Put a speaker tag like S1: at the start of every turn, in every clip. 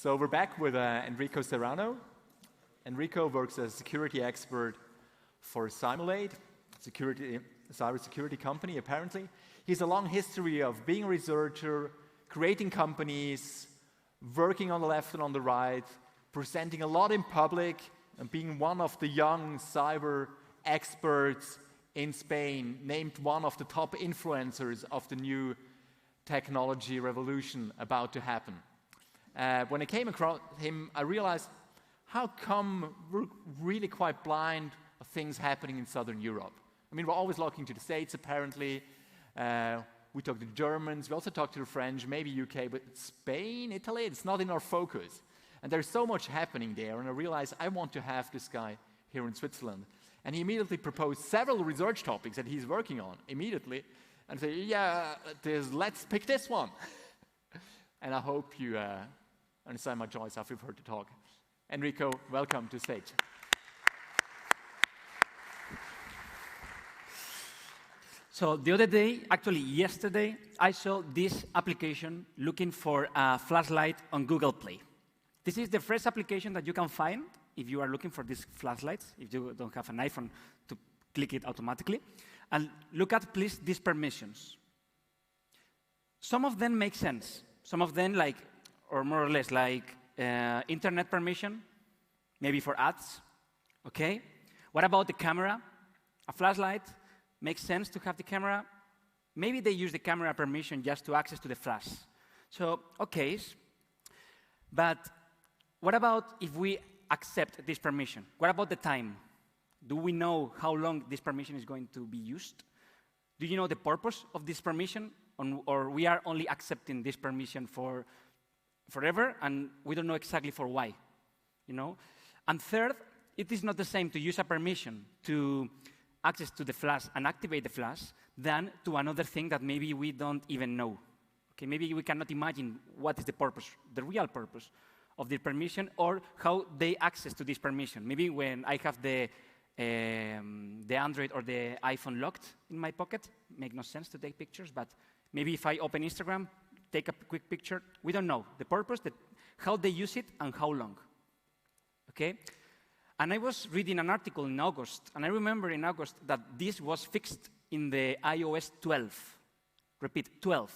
S1: So we're back with Enrico Serrano. Enrico works as a security expert for Simulate, cybersecurity company, apparently. He has a long history of being a researcher, creating companies, working on the left and on the right, presenting a lot in public, and being one of the young cyber experts in Spain, named one of the top influencers of the new technology revolution about to happen. When I came across him, I realized how come we're really quite blind of things happening in Southern Europe. I mean, we're always looking to the States, apparently. We talk to the Germans, we also talk to the French, maybe UK, but Spain, Italy, it's not in our focus. And there's so much happening there, and I realized I want to have this guy here in Switzerland. And he immediately proposed several research topics that he's working on, immediately, and said, yeah, let's pick this one. And I hope you understand my choice after you've heard the talk. Enrico, welcome to stage.
S2: So the other day, actually yesterday, I saw this application looking for a flashlight on Google Play. This is the first application that you can find if you are looking for these flashlights, if you don't have an iPhone to click it automatically. And look at, please, these permissions. Some of them make sense. Some of them, like, or more or less, like internet permission, maybe for ads, okay? What about the camera? A flashlight makes sense to have the camera. Maybe they use the camera permission just to access to the flash. So, okay, but what about if we accept this permission? What about the time? Do we know how long this permission is going to be used? Do you know the purpose of this permission? Or we are only accepting this permission for forever, and we don't know exactly for why, you know? And third, it is not the same to use a permission to access to the flash and activate the flash than to another thing that maybe we don't even know. Okay, maybe we cannot imagine what is the purpose, the real purpose of the permission, or how they access to this permission. Maybe when I have the Android or the iPhone locked in my pocket, make no sense to take pictures, but maybe if I open Instagram, take a quick picture, we don't know the purpose, how they use it, and how long, okay? And I was reading an article in August, and I remember in August that this was fixed in the iOS 12. Repeat, 12.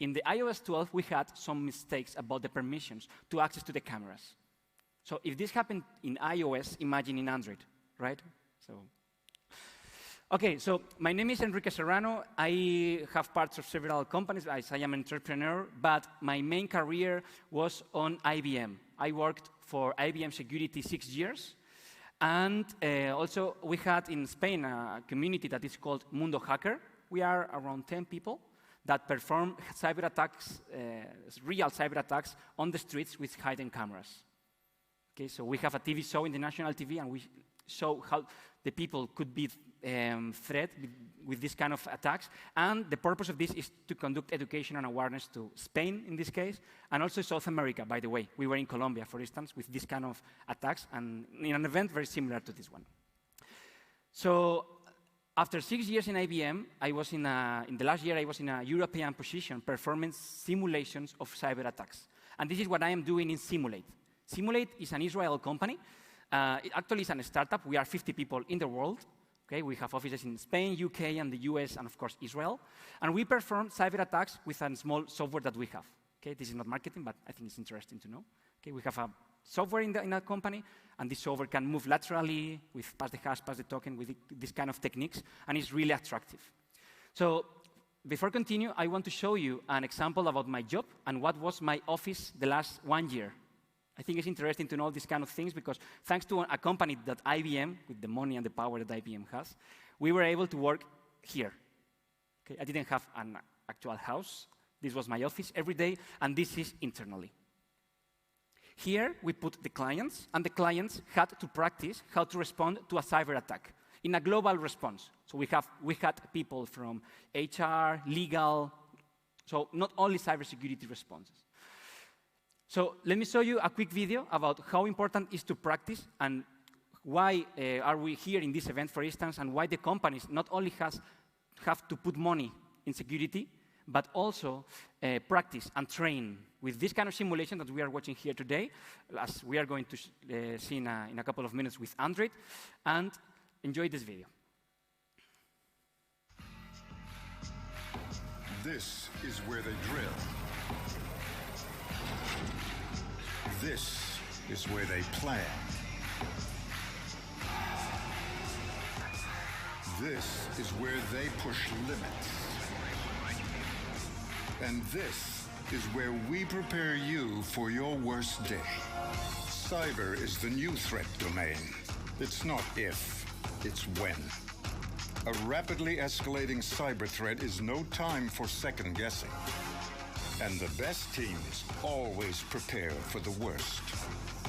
S2: In the iOS 12, we had some mistakes about the permissions to access to the cameras. So if this happened in iOS, imagine in Android, right? Okay, so my name is Enrique Serrano. I have parts of several companies, as I am an entrepreneur, but my main career was on IBM. I worked for IBM Security 6 years, and also we had in Spain a community that is called Mundo Hacker. We are around 10 people that perform cyber attacks, real cyber attacks on the streets with hidden cameras. Okay, so we have a TV show in the national TV, and we show how the people could be threat with this kind of attacks. And the purpose of this is to conduct education and awareness to Spain, in this case, and also South America, by the way. We were in Colombia, for instance, with this kind of attacks, and in an event very similar to this one. So after 6 years in IBM, in the last year, I was in a European position performing simulations of cyber attacks. And this is what I am doing in Simulate. Simulate is an Israel company. It actually is a startup. We are 50 people in the world. Okay, we have offices in Spain, UK, and the US, and of course, Israel. And we perform cyber attacks with a small software that we have. Okay, this is not marketing, but I think it's interesting to know. Okay, we have a software in a company, and this software can move laterally with pass the hash, pass the token, with this kind of techniques, and it's really attractive. So before continue, I want to show you an example about my job and what was my office the last 1 year. I think it's interesting to know these kind of things because thanks to a company that IBM, with the money and the power that IBM has, we were able to work here. Okay, I didn't have an actual house. This was my office every day, and this is internally. Here, we put the clients, and the clients had to practice how to respond to a cyber attack in a global response. So we had people from HR, legal, so not only cybersecurity responses. So let me show you a quick video about how important it is to practice and why are we here in this event, for instance, and why the companies not only have to put money in security, but also practice and train with this kind of simulation that we are watching here today, as we are going to see in a couple of minutes with Android, and enjoy this video.
S3: This is where they drill. This is where they plan. This is where they push limits. And this is where we prepare you for your worst day. Cyber is the new threat domain. It's not if, it's when. A rapidly escalating cyber threat is no time for second guessing. And the best teams always prepare for the worst.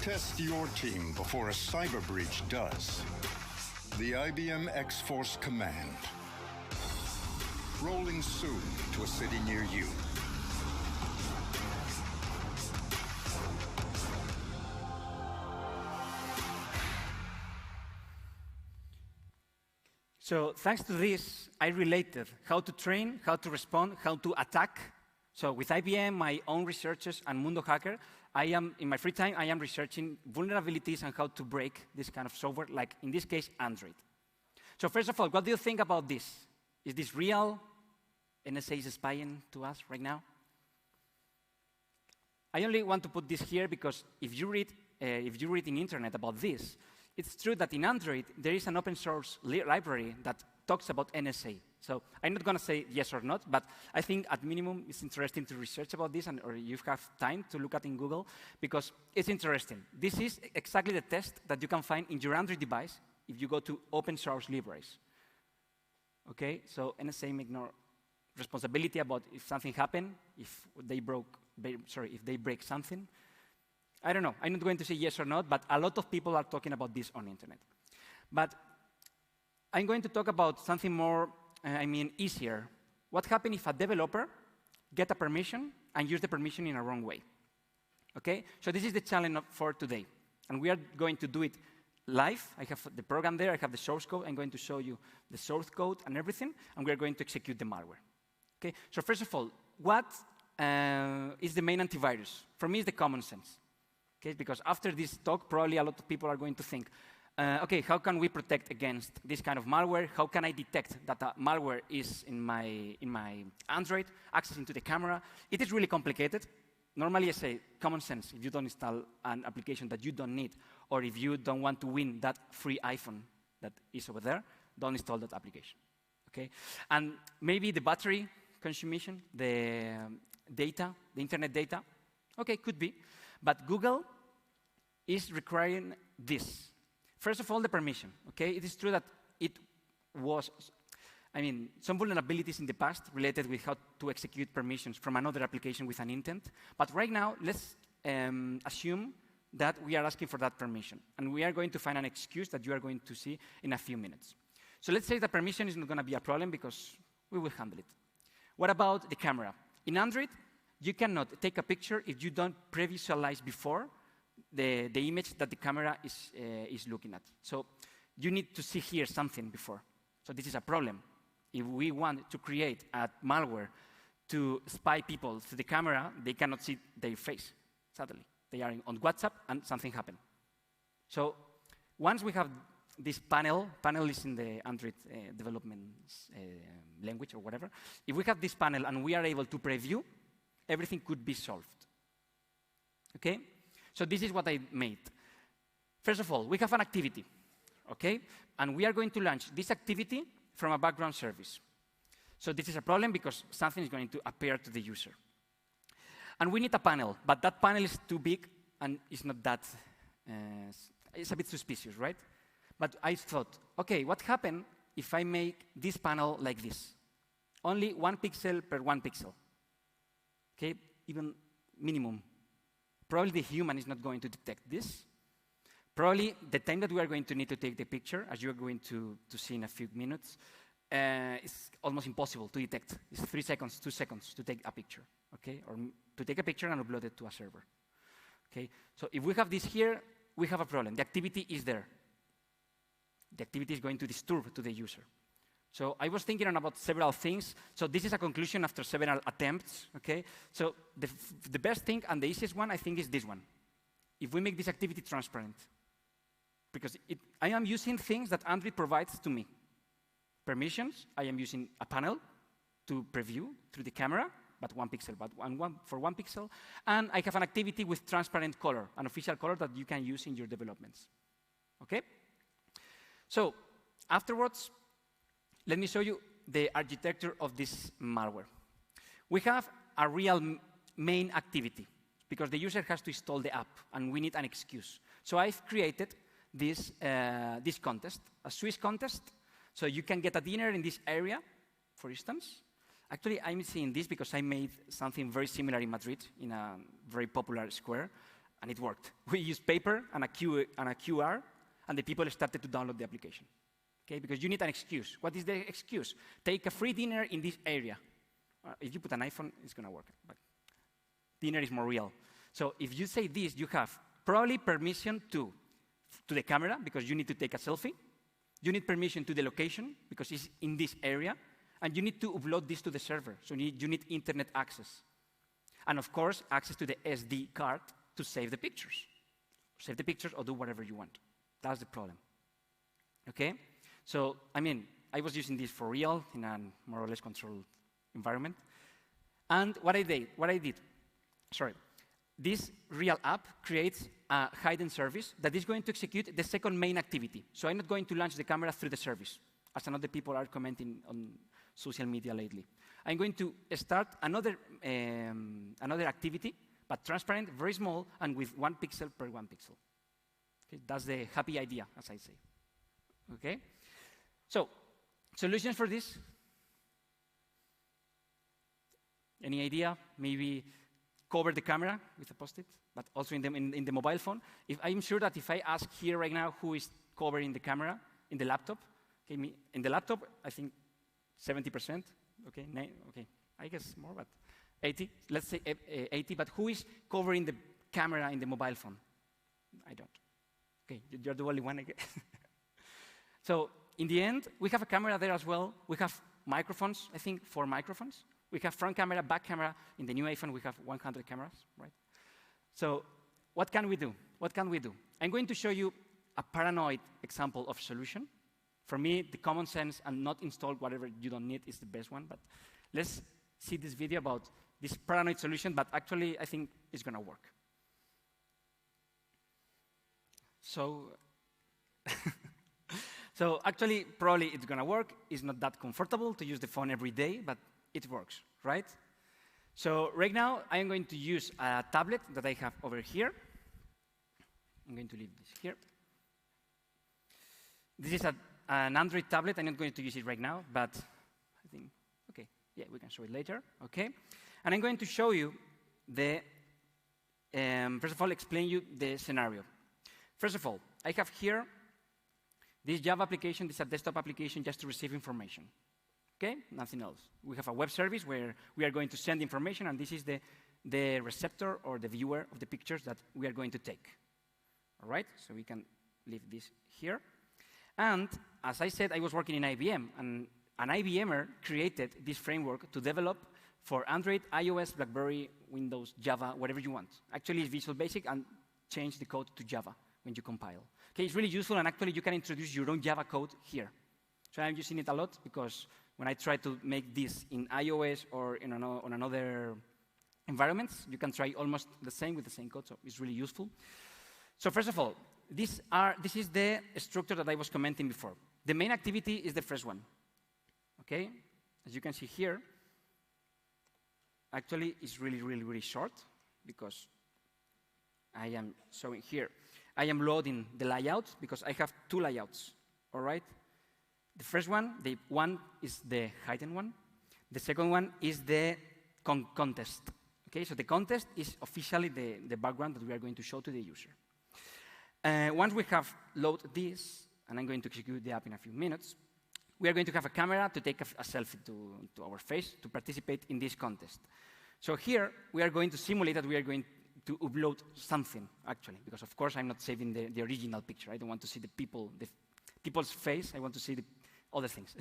S3: Test your team before a cyber breach does. The IBM X-Force Command. Rolling soon to a city near you.
S2: So thanks to this, I related how to train, how to respond, how to attack. So with IBM, my own researchers, and Mundo Hacker, in my free time, I am researching vulnerabilities and how to break this kind of software, like in this case, Android. So first of all, what do you think about this? Is this real? NSA is spying to us right now? I only want to put this here because if you read in internet about this, it's true that in Android, there is an open source library that talks about NSA. So I'm not going to say yes or not, but I think at minimum it's interesting to research about this, or you have time to look at in Google, because it's interesting. This is exactly the test that you can find in your Android device if you go to open source libraries. Okay, so NSA make no responsibility about if something happened, if they break something. I don't know. I'm not going to say yes or not, but a lot of people are talking about this on the internet. But I'm going to talk about something more, easier. What happens if a developer gets a permission and uses the permission in a wrong way? Okay? So this is the challenge for today. And we are going to do it live. I have the program there. I have the source code. I'm going to show you the source code and everything, and we are going to execute the malware. Okay? So first of all, what is the main antivirus? For me, it's the common sense. Okay, because after this talk, probably a lot of people are going to think, okay, how can we protect against this kind of malware? How can I detect that a malware is in my Android, accessing to the camera? It is really complicated. Normally, I say common sense. If you don't install an application that you don't need, or if you don't want to win that free iPhone that is over there, don't install that application. Okay, and maybe the battery consumption, the data, the internet data. Okay, could be. But Google is requiring this. First of all, the permission. Okay, it is true that it was, some vulnerabilities in the past related with how to execute permissions from another application with an intent. But right now, let's assume that we are asking for that permission, and we are going to find an excuse that you are going to see in a few minutes. So let's say the permission is not going to be a problem because we will handle it. What about the camera? In Android, you cannot take a picture if you don't pre-visualize before the image that the camera is looking at. So you need to see here something before. So this is a problem. If we want to create a malware to spy people through the camera, they cannot see their face, suddenly. They are on WhatsApp, and something happened. So once we have this panel is in the Android development language or whatever. If we have this panel and we are able to preview, everything could be solved. Okay? So this is what I made. First of all, we have an activity, okay? And we are going to launch this activity from a background service. So this is a problem because something is going to appear to the user. And we need a panel, but that panel is too big and it's not that, it's a bit suspicious, right? But I thought, okay, what happens if I make this panel like this? Only 1 pixel per 1 pixel. Okay, even minimum. Probably the human is not going to detect this. Probably the time that we are going to need to take the picture, as you are going to see in a few minutes, is almost impossible to detect. It's 3 seconds, 2 seconds to take a picture, okay? Or to take a picture and upload it to a server, okay? So if we have this here, we have a problem. The activity is there. The activity is going to disturb to the user. So I was thinking about several things. So this is a conclusion after several attempts, okay? So the best thing and the easiest one, I think, is this one. If we make this activity transparent. Because I am using things that Android provides to me. Permissions, I am using a panel to preview through the camera, but 1 pixel, but for 1 pixel. And I have an activity with transparent color, an official color that you can use in your developments, okay? So afterwards, let me show you the architecture of this malware. We have a real main activity, because the user has to install the app, and we need an excuse. So I've created this contest, a Swiss contest. So you can get a dinner in this area, for instance. Actually, I'm seeing this because I made something very similar in Madrid, in a very popular square, and it worked. We used paper and a QR, and the people started to download the application. Okay, because you need an excuse. What is the excuse? Take a free dinner in this area. If you put an iPhone, it's going to work. But dinner is more real. So if you say this, you have probably permission to the camera, because you need to take a selfie. You need permission to the location, because it's in this area. And you need to upload this to the server. So you need internet access. And of course, access to the SD card to save the pictures. Save the pictures or do whatever you want. That's the problem. Okay? So, I mean, I was using this for real in a more or less controlled environment. And what I did, this real app creates a hidden service that is going to execute the second main activity. So I'm not going to launch the camera through the service, as another people are commenting on social media lately. I'm going to start another activity, but transparent, very small, and with 1 pixel per 1 pixel. Okay, that's the happy idea, as I say. Okay? So, solutions for this? Any idea? Maybe cover the camera with a post-it, but also in the mobile phone. I'm sure that if I ask here right now who is covering the camera in the laptop, okay, in the laptop, I think 70%, okay, okay, I guess more, but 80, let's say 80, but who is covering the camera in the mobile phone? I don't. Okay, you're the only one, I guess. So, in the end, we have a camera there as well. We have microphones, I think 4 microphones. We have front camera, back camera. In the new iPhone, we have 100 cameras, right? So, what can we do? What can we do? I'm going to show you a paranoid example of solution. For me, the common sense and not install whatever you don't need is the best one. But let's see this video about this paranoid solution, but actually, I think it's going to work. So, so actually, probably it's going to work. It's not that comfortable to use the phone every day, but it works, right? So right now, I am going to use a tablet that I have over here. I'm going to leave this here. This is an Android tablet. I'm not going to use it right now, but I think, okay, yeah, we can show it later, okay? And I'm going to show you the, first of all, explain you the scenario. First of all, I have here this Java application. This is a desktop application just to receive information. Okay, nothing else. We have a web service where we are going to send information, and this is the receptor or the viewer of the pictures that we are going to take. All right, so we can leave this here. And as I said, I was working in IBM, and an IBMer created this framework to develop for Android, iOS, BlackBerry, Windows, Java, whatever you want. Actually, it's Visual Basic and change the code to Java when you compile. Okay, it's really useful, and actually you can introduce your own Java code here. So I'm using it a lot because when I try to make this in iOS or on another environments, you can try almost the same with the same code, so it's really useful. So first of all, this is the structure that I was commenting before. The main activity is the first one. Okay, as you can see here, actually it's really, really, really short because I am showing here. I am loading the layout because I have 2 layouts, all right? The first one, the one is the hidden one. The second one is the contest. Okay, so the contest is officially the background that we are going to show to the user. Once we have loaded this, and I'm going to execute the app in a few minutes, we are going to have a camera to take a selfie to our face to participate in this contest. So here, we are going to simulate that we are going to upload something, actually, because of course I'm not saving the original picture. I don't want to see the people's face. I want to see the other things.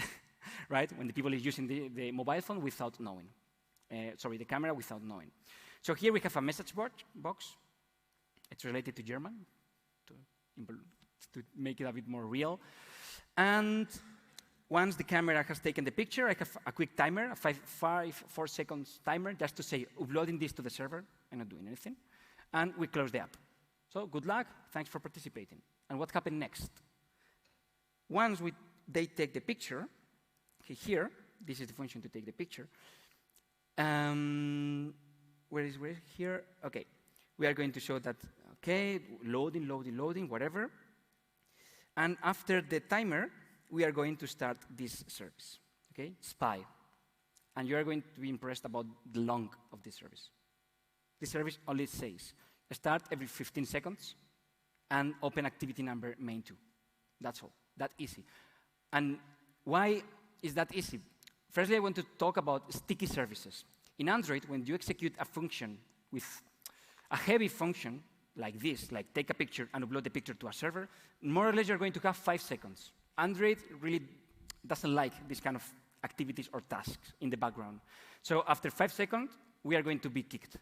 S2: right? When the people is using the mobile phone without knowing. The camera without knowing. So here we have a message box. It's related to German, to make it a bit more real. And once the camera has taken the picture, I have a quick timer, a 4 seconds timer, just to say, uploading this to the server. I'm not doing anything. And we close the app. So good luck. Thanks for participating. And what happened next? Once they take the picture, here, this is the function to take the picture. Where is here? OK. We are going to show that, OK, loading, whatever. And after the timer, we are going to start this service, OK? Spy. And you are going to be impressed about the long of this service. This service only says, start every 15 seconds and open activity number main2. That's all. That easy. And why is that easy? Firstly, I want to talk about sticky services. In Android, when you execute a function with a heavy function like this, like take a picture and upload the picture to a server, more or less you're going to have 5 seconds. Android really doesn't like this kind of activities or tasks in the background. So after 5 seconds, we are going to be kicked.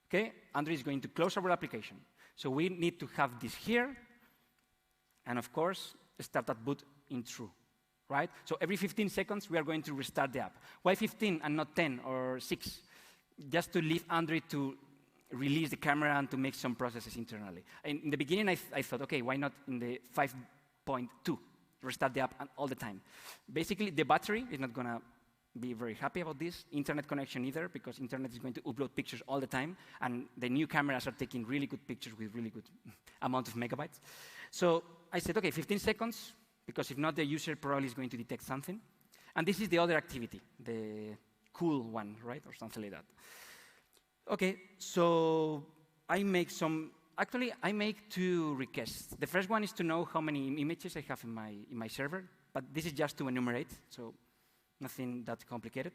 S2: Okay? Android is going to close our application. So we need to have this here, and of course, start that boot in true. Right? So every 15 seconds, we are going to restart the app. Why 15 and not 10 or 6? Just to leave Android to release the camera and to make some processes internally. In the beginning, I thought, OK, why not in the 5.2? Restart the app all the time. Basically, the battery is not going to be very happy about this. Internet connection either, because internet is going to upload pictures all the time. And the new cameras are taking really good pictures with really good amount of megabytes. So I said, OK, 15 seconds. Because if not, the user probably is going to detect something. And this is the other activity, the cool one, right? Or something like that. OK, so I make I make 2 requests. The first one is to know how many images I have in my server. But this is just to enumerate, so nothing that complicated.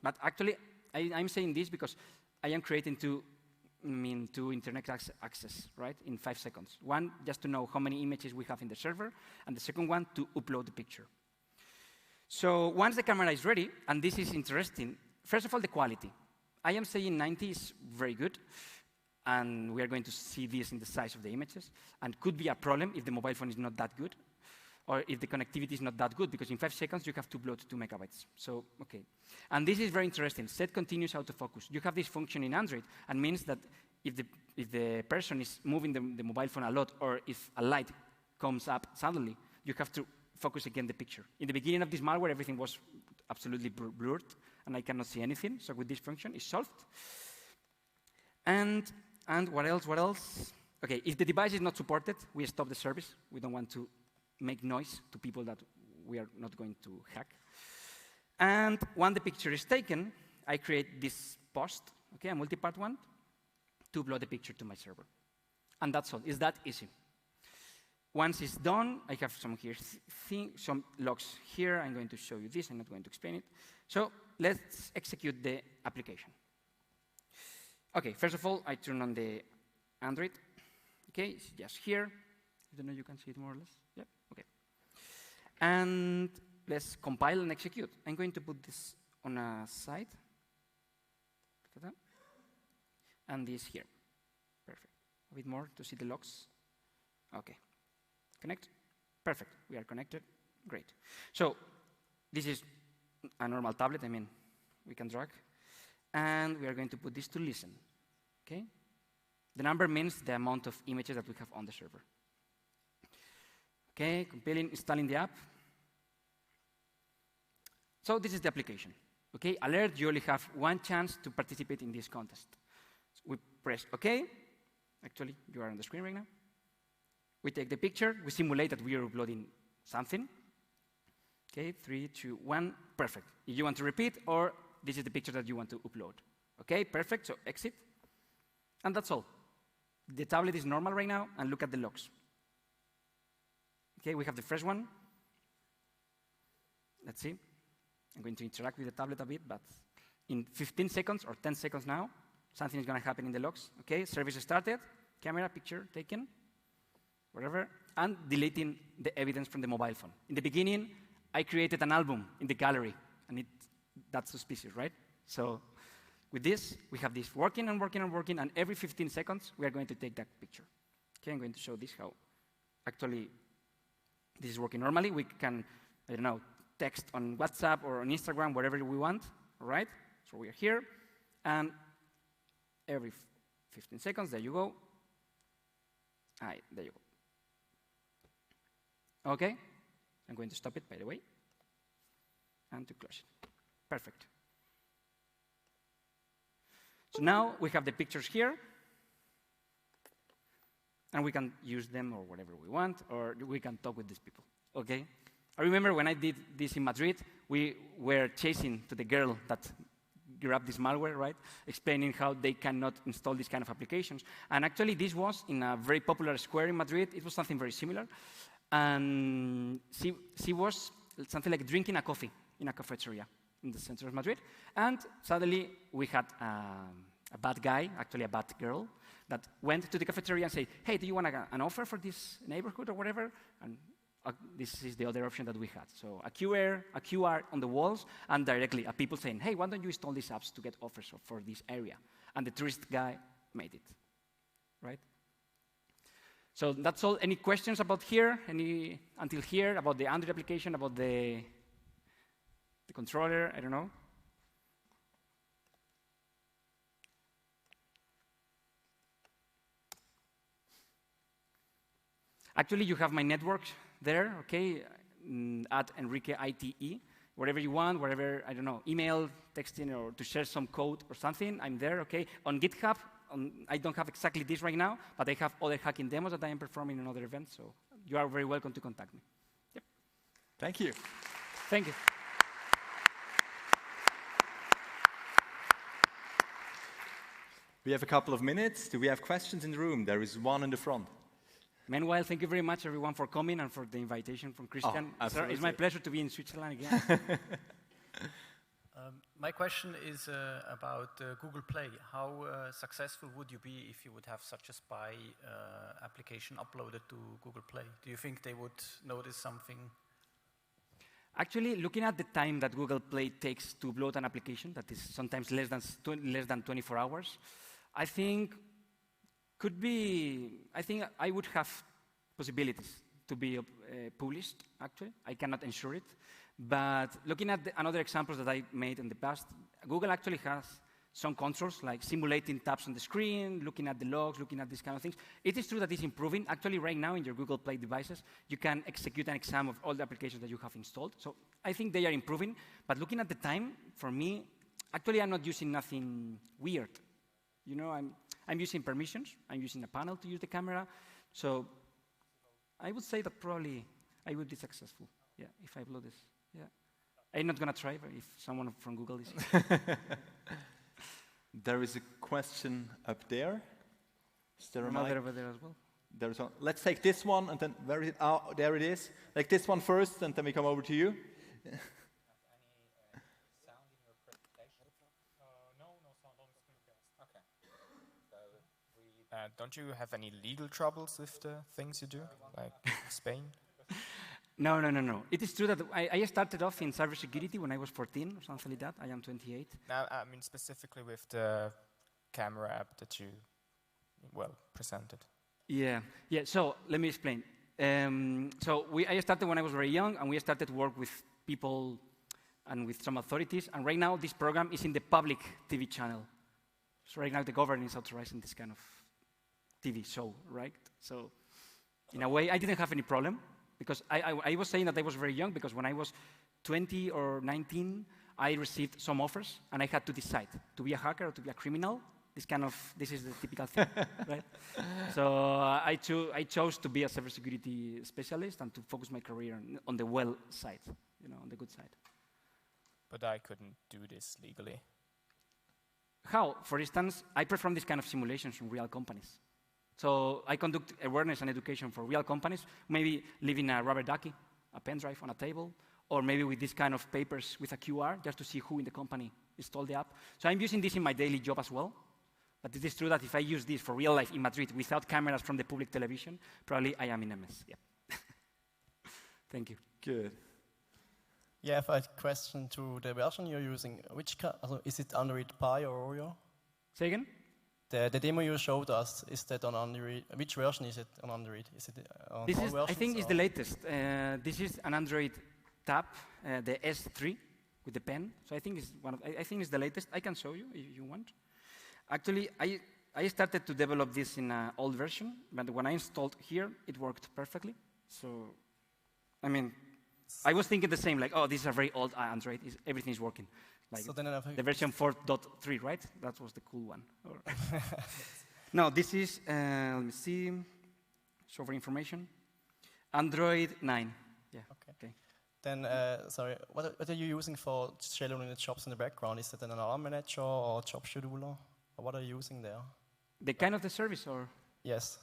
S2: But actually, I'm saying this because I am creating 2 internet access, right, in 5 seconds. One, just to know how many images we have in the server, and the second one, to upload the picture. So once the camera is ready, and this is interesting, first of all, the quality. I am saying 90 is very good, and we are going to see this in the size of the images, and could be a problem if the mobile phone is not that good, or if the connectivity is not that good, because in 5 seconds, you have to upload 2 megabytes. So, OK. And this is very interesting. Set continuous autofocus. You have this function in Android, and means that if the person is moving the mobile phone a lot, or if a light comes up suddenly, you have to focus again the picture. In the beginning of this malware, everything was absolutely blurred, and I cannot see anything. So with this function, it's solved. And what else? OK, if the device is not supported, we stop the service. We don't want to make noise to people that we are not going to hack. And when the picture is taken, I create this post, okay, a multi-part one, to upload the picture to my server. And that's all. It's that easy. Once it's done, I have some logs here. I'm going to show you this. I'm not going to explain it. So let's execute the application. OK, first of all, I turn on the Android. OK, it's just here. I don't know if you can see it more or less. Yep, OK. And let's compile and execute. I'm going to put this on a side. And this here. Perfect. A bit more to see the logs. OK. Connect. Perfect. We are connected. Great. So this is a normal tablet. I mean, we can drag. And we are going to put this to listen. OK? The number means the amount of images that we have on the server. OK, compiling, installing the app. So this is the application. OK, alert, you only have 1 chance to participate in this contest. So we press OK. Actually, you are on the screen right now. We take the picture. We simulate that we are uploading something. OK, 3, 2, 1. Perfect. If you want to repeat, or this is the picture that you want to upload. OK, perfect. So exit. And that's all. The tablet is normal right now, and look at the logs. OK, we have the first one. Let's see. I'm going to interact with the tablet a bit, but in 15 seconds or 10 seconds now, something is going to happen in the logs. OK, service started, camera, picture taken, whatever, and deleting the evidence from the mobile phone. In the beginning, I created an album in the gallery, and that's suspicious, right? So with this, we have this working and working and working, and every 15 seconds, we are going to take that picture. Okay, I'm going to show this how actually this is working normally. We can, I don't know, text on WhatsApp or on Instagram, wherever we want, all right? So we are here, and every 15 seconds, there you go. There you go. Okay, I'm going to stop it, by the way, and to close it. Perfect. So now we have the pictures here, and we can use them or whatever we want, or we can talk with these people, okay? I remember when I did this in Madrid, we were chasing to the girl that grabbed this malware, right? Explaining how they cannot install these kind of applications. And actually, this was in a very popular square in Madrid. It was something very similar. And she was something like drinking a coffee in a cafeteria in the center of Madrid. And suddenly, we had a bad guy, actually a bad girl, that went to the cafeteria and said, hey, do you want an offer for this neighborhood or whatever? And this is the other option that we had. So a QR on the walls, and directly people saying, hey, why don't you install these apps to get offers for this area? And the tourist guy made it, right? So that's all. Any questions about here? Until here, about the Android application, about the controller? I don't know. Actually, you have my network there, okay, at Enrique ITE, wherever you want, wherever, I don't know, email, texting, or to share some code or something, I'm there, okay. On GitHub, I don't have exactly this right now, but I have other hacking demos that I am performing in other events, so you are very welcome to contact me. Yep.
S1: Thank you.
S2: Thank you.
S1: We have a couple of minutes. Do we have questions in the room? There is one in the front.
S2: Meanwhile, thank you very much, everyone, for coming and for the invitation from Christian.
S1: Oh,
S2: it's my pleasure to be in Switzerland again.
S4: My question is about Google Play. How successful would you be if you would have such a spy application uploaded to Google Play? Do you think they would notice something?
S2: Actually, looking at the time that Google Play takes to upload an application, that is sometimes less than 24 hours, I think I would have possibilities to be published, actually. I cannot ensure it. But looking at another examples that I made in the past, Google actually has some controls, like simulating taps on the screen, looking at the logs, looking at these kind of things. It is true that it's improving. Actually, right now in your Google Play devices, you can execute an exam of all the applications that you have installed. So I think they are improving. But looking at the time, for me, actually, I'm not using nothing weird. You know, I'm using permissions. I'm using a panel to use the camera. So I would say that probably I would be successful, yeah, if I upload this. Yeah. I'm not going to try, but if someone from Google is here.
S1: There is a question up there. Is there a mic?
S2: Over there as well.
S1: There's one. Let's take this one, and then where is it? Oh, there it is. Like this one first, and then we come over to you.
S5: Don't you have any legal troubles with the things you do, like Spain?
S2: No. It is true that I started off in cybersecurity when I was 14 or something like that. I am 28.
S5: Now, I mean specifically with the camera app that you, presented.
S2: Yeah. So let me explain. I started when I was very young, and we started to work with people and with some authorities. And right now, this program is in the public TV channel. So right now, the government is authorizing this kind of TV show, right? So in a way, I didn't have any problem, because I was saying that I was very young, because when I was 20 or 19, I received some offers, and I had to decide to be a hacker or to be a criminal. This is the typical thing, right? So I chose to be a cybersecurity specialist and to focus my career on the well side, on the good side.
S5: But I couldn't do this legally.
S2: How? For instance, I perform this kind of simulations from real companies. So I conduct awareness and education for real companies, maybe leaving a rubber ducky, a pen drive on a table, or maybe with this kind of papers with a QR, just to see who in the company installed the app. So I'm using this in my daily job as well. But it is true that if I use this for real life in Madrid without cameras from the public television, probably I am in a mess. Yeah. Thank you.
S1: Good.
S6: Yeah, I have a question to the version you're using. Is it Android Pie or Oreo?
S2: Say again?
S6: The demo you showed us, is that on Android? Which version is it on Android? Is it on
S2: This
S6: all
S2: is,
S6: versions?
S2: I think, is the latest. This is an Android tab, the S3 with the pen. So I think it's I think it's the latest. I can show you if you want. Actually, I started to develop this in an old version, but when I installed here, it worked perfectly. So, I mean, I was thinking the same, like, oh, this is a very old Android. Everything is working. Like
S6: So then
S2: the version 4.3, right? That was the cool one. No, this is, let me see, show for information. Android 9. Yeah. Okay.
S6: Then, sorry, what are you using for scheduling the jobs in the background? Is it an alarm manager or job scheduler? Or what are you using there?
S2: The kind of the service, or?
S6: Yes.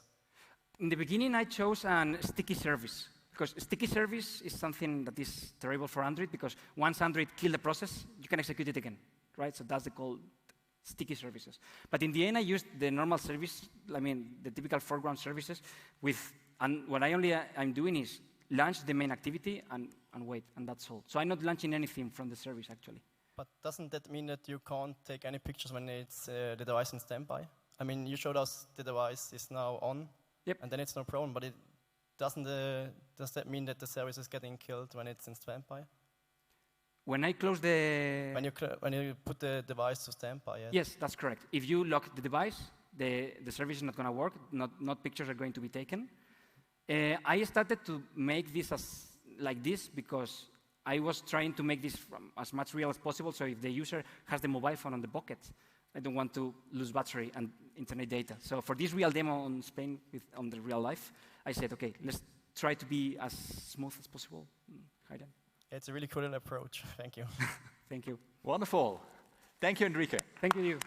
S2: In the beginning, I chose a sticky service. Because sticky service is something that is terrible for Android, because once Android kills the process, you can execute it again, right? So that's the called sticky services. But in the end, I used the normal service, I mean, the typical foreground services and what I'm doing is launch the main activity and wait, and that's all. So I'm not launching anything from the service, actually.
S6: But doesn't that mean that you can't take any pictures when it's the device in standby? I mean, you showed us the device is now on,
S2: Yep.
S6: and then it's no problem, but does that mean that the service is getting killed when it's in standby?
S2: When I close the...
S6: When you put the device to standby, yes?
S2: Yes, that's correct. If you lock the device, the service is not going to work, not pictures are going to be taken. I started to make this like this because I was trying to make this as much real as possible, so if the user has the mobile phone on the pocket, I don't want to lose battery and internet data. So for this real demo on Spain on the real life, I said, okay, let's try to be as smooth as possible. Hide them.
S6: It's a really cool approach. Thank you.
S2: Thank you.
S1: Wonderful. Thank you, Enrique.
S2: Thank you.